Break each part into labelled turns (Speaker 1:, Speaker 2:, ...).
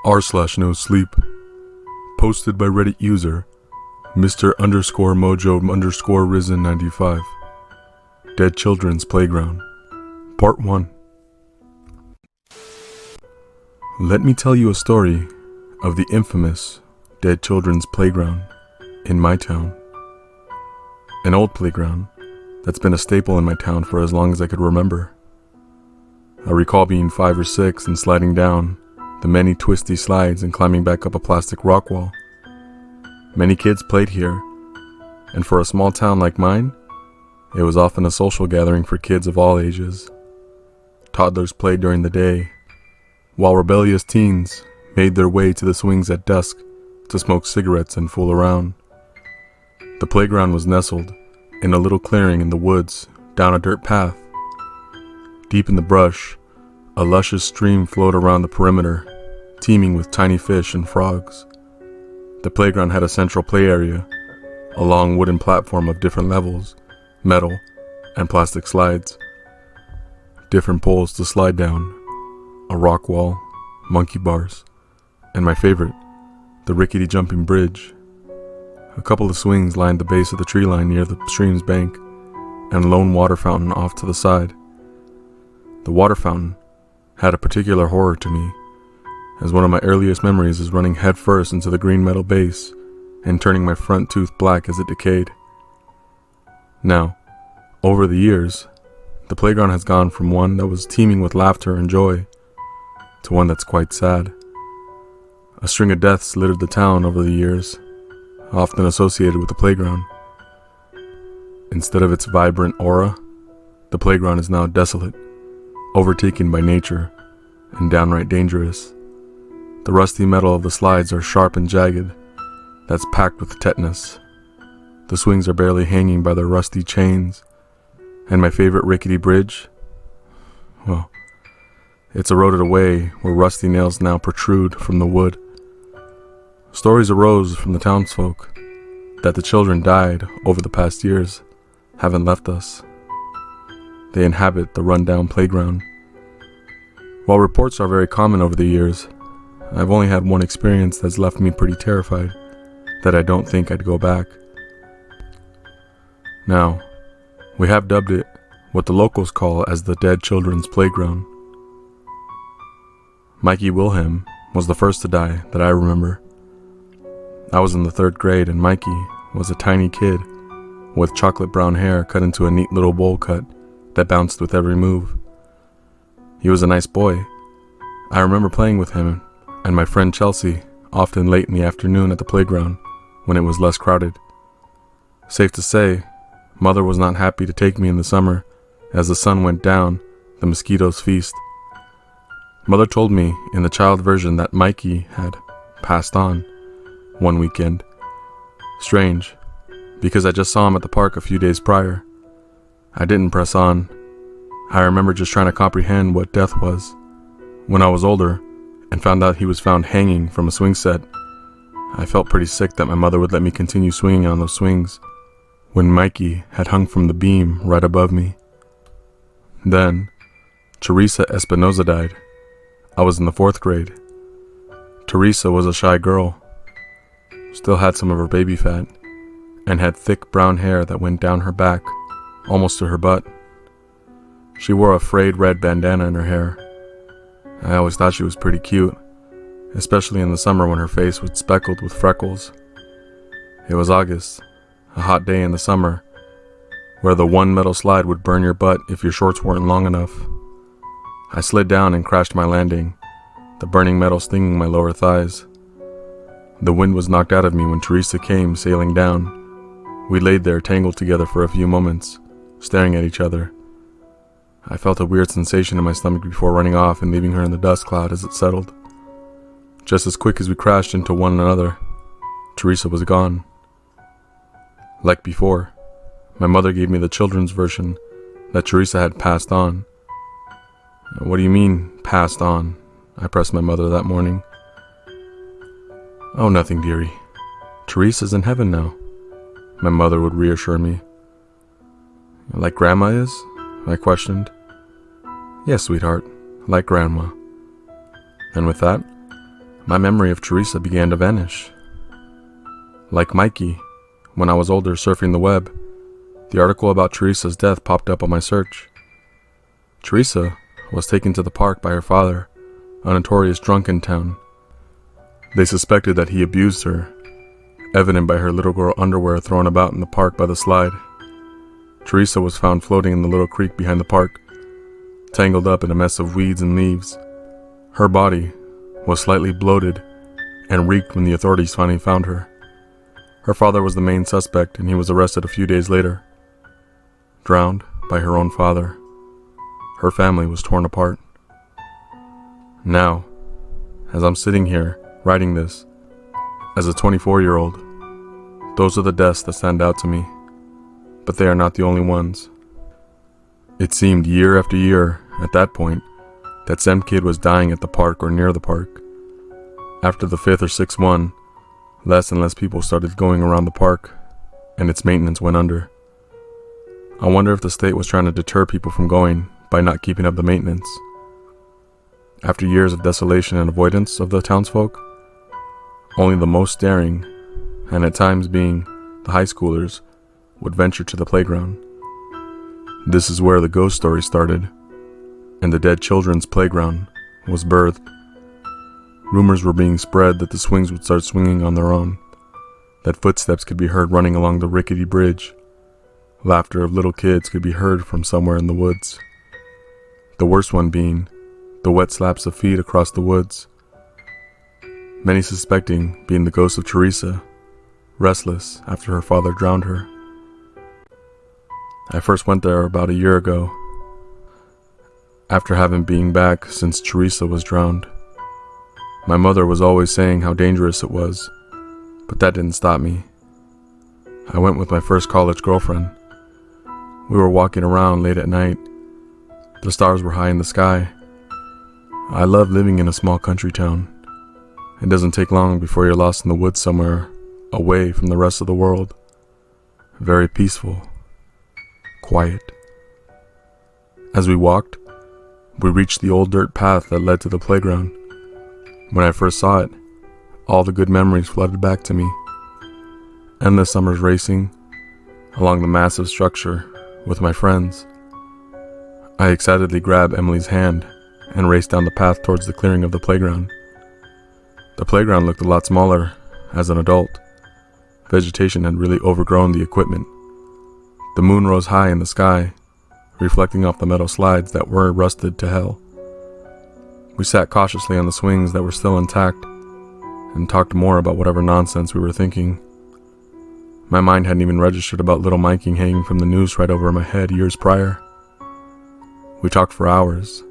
Speaker 1: r/NoSleep. Posted by Reddit user Mr_Mojo_Risen95. Dead Children's Playground. Part 1. Let me tell you a story of the infamous Dead Children's Playground in my town. An old playground that's been a staple in my town for as long as I could remember. I recall being 5 or 6 and sliding down the many twisty slides and climbing back up a plastic rock wall. Many kids played here, and for a small town like mine, it was often a social gathering for kids of all ages. Toddlers played during the day, while rebellious teens made their way to the swings at dusk to smoke cigarettes and fool around. The playground was nestled in a little clearing in the woods down a dirt path. Deep in the brush, a luscious stream flowed around the perimeter, teeming with tiny fish and frogs. The playground had a central play area, a long wooden platform of different levels, metal, and plastic slides. Different poles to slide down, a rock wall, monkey bars, and my favorite, the rickety jumping bridge. A couple of swings lined the base of the tree line near the stream's bank, and a lone water fountain off to the side. The water fountain had a particular horror to me, as one of my earliest memories is running headfirst into the green metal base and turning my front tooth black as it decayed. Now, over the years, the playground has gone from one that was teeming with laughter and joy to one that's quite sad. A string of deaths littered the town over the years, often associated with the playground. Instead of its vibrant aura, the playground is now desolate, overtaken by nature, and downright dangerous. The rusty metal of the slides are sharp and jagged, that's packed with tetanus. The swings are barely hanging by their rusty chains, and my favorite rickety bridge, well, it's eroded away where rusty nails now protrude from the wood. Stories arose from the townsfolk that the children died over the past years haven't left us. They inhabit the run-down playground. While reports are very common over the years, I've only had one experience that's left me pretty terrified that I don't think I'd go back. Now, we have dubbed it what the locals call as the Dead Children's Playground. Mikey Wilhelm was the first to die that I remember. I was in the 3rd grade and Mikey was a tiny kid with chocolate brown hair cut into a neat little bowl cut that bounced with every move. He was a nice boy. I remember playing with him and my friend Chelsea often late in the afternoon at the playground when it was less crowded. Safe to say, Mother was not happy to take me in the summer. As the sun went down, the mosquitoes feast. Mother told me in the child version that Mikey had passed on one weekend. Strange, because I just saw him at the park a few days prior. I didn't press on. I remember just trying to comprehend what death was. When I was older and found out he was found hanging from a swing set, I felt pretty sick that my mother would let me continue swinging on those swings when Mikey had hung from the beam right above me. Then, Teresa Espinoza died. I was in the 4th grade. Teresa was a shy girl, still had some of her baby fat, and had thick brown hair that went down her back, almost to her butt. She wore a frayed red bandana in her hair. I always thought she was pretty cute, especially in the summer when her face was speckled with freckles. It was August, a hot day in the summer, where the one metal slide would burn your butt if your shorts weren't long enough. I slid down and crashed my landing, the burning metal stinging my lower thighs. The wind was knocked out of me when Teresa came sailing down. We laid there tangled together for a few moments, staring at each other. I felt a weird sensation in my stomach before running off and leaving her in the dust cloud as it settled. Just as quick as we crashed into one another, Teresa was gone. Like before, my mother gave me the children's version that Teresa had passed on. What do you mean, passed on? I pressed my mother that morning. Oh, nothing, dearie. Teresa's in heaven now, my mother would reassure me. Like Grandma is? I questioned. Yes, sweetheart, like Grandma. And with that, my memory of Teresa began to vanish. Like Mikey, when I was older surfing the web, the article about Teresa's death popped up on my search. Teresa was taken to the park by her father, a notorious drunk in town. They suspected that he abused her, evident by her little girl underwear thrown about in the park by the slide. Teresa was found floating in the little creek behind the park, tangled up in a mess of weeds and leaves. Her body was slightly bloated and reeked when the authorities finally found her. Her father was the main suspect, and he was arrested a few days later, drowned by her own father. Her family was torn apart. Now, as I'm sitting here writing this, as a 24-year-old, those are the deaths that stand out to me, but they are not the only ones. It seemed year after year, at that point, that some kid was dying at the park or near the park. After the 5th or 6th one, less and less people started going around the park, and its maintenance went under. I wonder if the state was trying to deter people from going by not keeping up the maintenance. After years of desolation and avoidance of the townsfolk, only the most daring, and at times being the high schoolers, would venture to the playground. This is where the ghost story started, and the dead children's playground was birthed. Rumors were being spread that the swings would start swinging on their own, that footsteps could be heard running along the rickety bridge. Laughter of little kids could be heard from somewhere in the woods. The worst one being the wet slaps of feet across the woods. Many suspecting being the ghost of Teresa, restless after her father drowned her. I first went there about a year ago, after having been back since Teresa was drowned. My mother was always saying how dangerous it was, but that didn't stop me. I went with my first college girlfriend. We were walking around late at night. The stars were high in the sky. I love living in a small country town. It doesn't take long before you're lost in the woods somewhere, away from the rest of the world. Very peaceful. Quiet. As we walked, we reached the old dirt path that led to the playground. When I first saw it, all the good memories flooded back to me. Endless summers racing along the massive structure with my friends. I excitedly grabbed Emily's hand and raced down the path towards the clearing of the playground. The playground looked a lot smaller as an adult. Vegetation had really overgrown the equipment. The moon rose high in the sky, reflecting off the metal slides that were rusted to hell. We sat cautiously on the swings that were still intact and talked more about whatever nonsense we were thinking. My mind hadn't even registered about little Mikey hanging from the noose right over my head years prior. We talked for hours,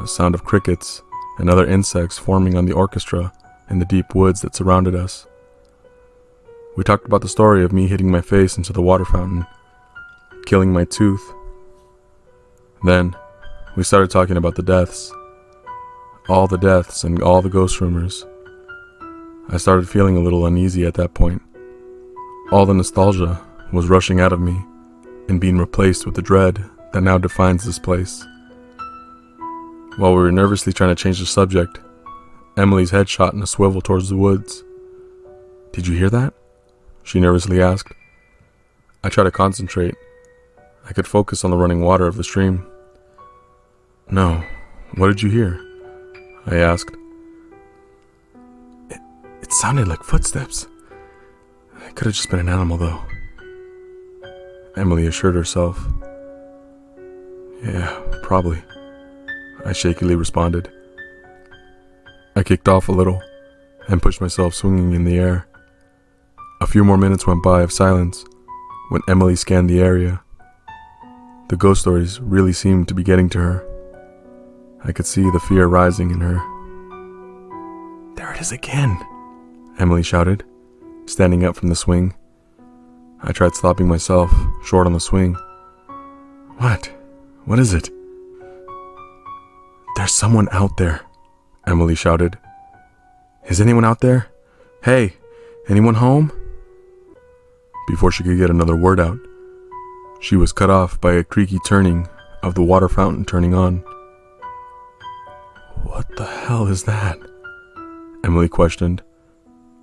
Speaker 1: a sound of crickets and other insects forming on the orchestra in the deep woods that surrounded us. We talked about the story of me hitting my face into the water fountain, killing my tooth. Then, we started talking about the deaths. All the deaths and all the ghost rumors. I started feeling a little uneasy at that point. All the nostalgia was rushing out of me and being replaced with the dread that now defines this place. While we were nervously trying to change the subject, Emily's head shot in a swivel towards the woods. "Did you hear that?" she nervously asked. I tried to concentrate. I could focus on the running water of the stream. "No, what did you hear?" I asked. It sounded like footsteps. It could have just been an animal, though," Emily assured herself. "Yeah, probably," I shakily responded. I kicked off a little and pushed myself swinging in the air. A few more minutes went by of silence when Emily scanned the area. The ghost stories really seemed to be getting to her. I could see the fear rising in her. "There it is again," Emily shouted, standing up from the swing. I tried stopping myself, short on the swing. What? What is it?" "There's someone out there," Emily shouted. "Is anyone out there? Hey, anyone home?" Before she could get another word out, she was cut off by a creaky turning of the water fountain turning on. "What the hell is that?" Emily questioned,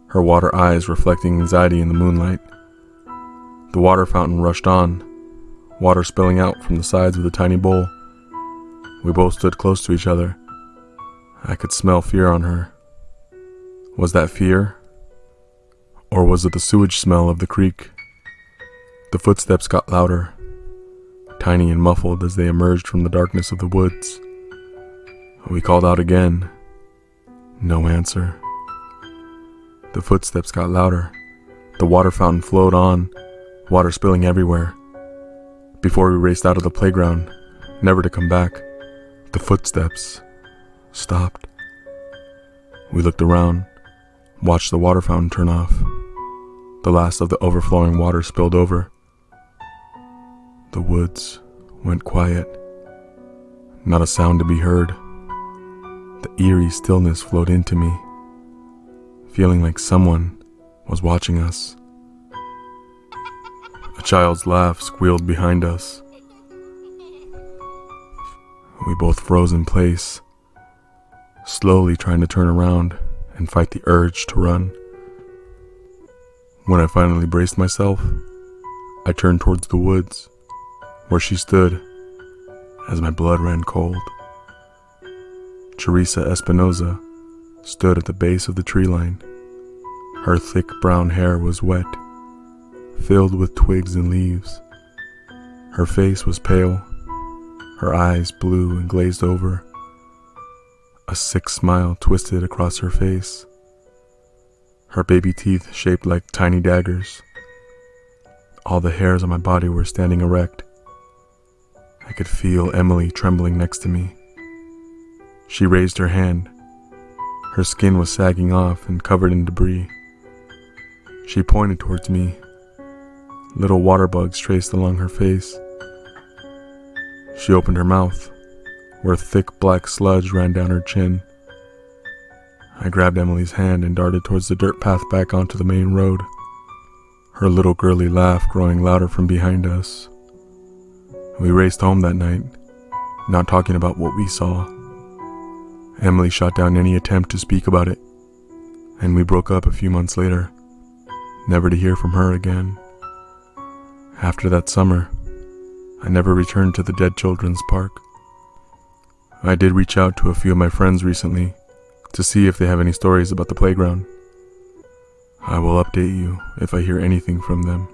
Speaker 1: her water eyes reflecting anxiety in the moonlight. The water fountain rushed on, water spilling out from the sides of the tiny bowl. We both stood close to each other. I could smell fear on her. Was that fear? Or was it the sewage smell of the creek? The footsteps got louder, tiny and muffled as they emerged from the darkness of the woods. We called out again. No answer. The footsteps got louder. The water fountain flowed on, water spilling everywhere. Before we raced out of the playground, never to come back, the footsteps stopped. We looked around, watched the water fountain turn off. The last of the overflowing water spilled over. The woods went quiet. Not a sound to be heard. The eerie stillness flowed into me, feeling like someone was watching us. A child's laugh squealed behind us. We both froze in place, slowly trying to turn around and fight the urge to run. When I finally braced myself, I turned towards the woods, where she stood, as my blood ran cold. Teresa Espinoza stood at the base of the tree line. Her thick brown hair was wet, filled with twigs and leaves. Her face was pale, her eyes blue and glazed over. A sick smile twisted across her face. Her baby teeth shaped like tiny daggers. All the hairs on my body were standing erect. I could feel Emily trembling next to me. She raised her hand. Her skin was sagging off and covered in debris. She pointed towards me. Little water bugs traced along her face. She opened her mouth, where thick black sludge ran down her chin. I grabbed Emily's hand and darted towards the dirt path back onto the main road, her little girly laugh growing louder from behind us. We raced home that night, not talking about what we saw. Emily shot down any attempt to speak about it, and we broke up a few months later, never to hear from her again. After that summer, I never returned to the Dead Children's Park. I did reach out to a few of my friends recently to see if they have any stories about the playground. I will update you if I hear anything from them.